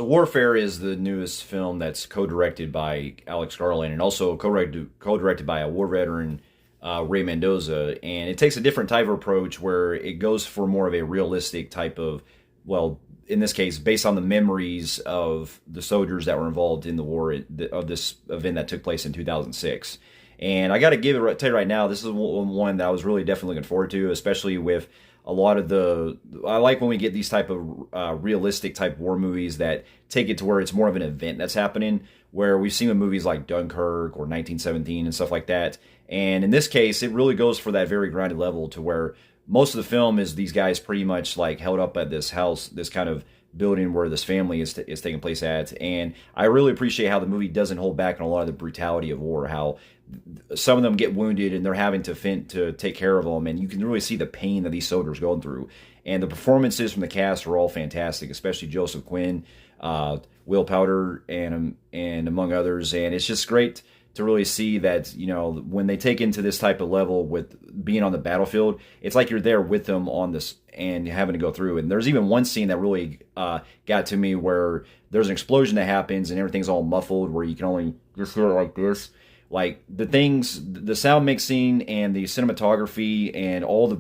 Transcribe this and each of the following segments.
So Warfare is the newest film that's co-directed by Alex Garland and also co-directed by a war veteran, Ray Mendoza. And it takes a different type of approach where it goes for more of a realistic type of, well, in this case, based on the memories of the soldiers that were involved in the war of this event that took place in 2006. And I got to tell you right now, this is one that I was really definitely looking forward to, especially with a lot of I like when we get these type of realistic type war movies that take it to where it's more of an event that's happening, where we've seen with movies like Dunkirk or 1917 and stuff like that. And in this case, it really goes for that very grounded level to where most of the film is these guys pretty much like held up at this house, this kind of building where this family is taking place at. And I really appreciate how the movie doesn't hold back on a lot of the brutality of war, how some of them get wounded and they're having to take care of them, and you can really see the pain that these soldiers are going through. And the performances from the cast are all fantastic, especially Joseph Quinn, Will Powder, and among others. And it's just great to really see that, when they take into this type of level with being on the battlefield, it's like you're there with them on this and having to go through. And there's even one scene that really got to me where there's an explosion that happens and everything's all muffled, where you can only just hear it like this. Like the sound mixing and the cinematography and all the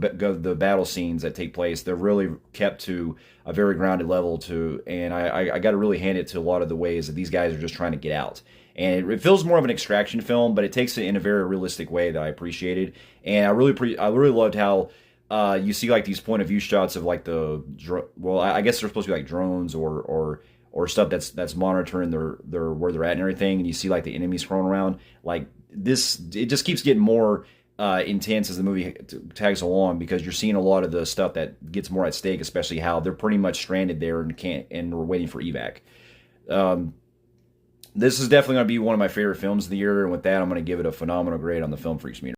battle scenes that take place, they're really kept to a very grounded level and I got to really hand it to a lot of the ways that these guys are just trying to get out. And it feels more of an extraction film, but it takes it in a very realistic way that I appreciated. And I really loved how you see like these point of view shots of like I guess they're supposed to be like drones or stuff that's monitoring their where they're at and everything, and you see like the enemies crawling around. Like this, it just keeps getting more intense as the movie tags along, because you're seeing a lot of the stuff that gets more at stake, especially how they're pretty much stranded there and we're waiting for evac. This is definitely going to be one of my favorite films of the year, and with that, I'm going to give it a phenomenal grade on the Film Freaks meter.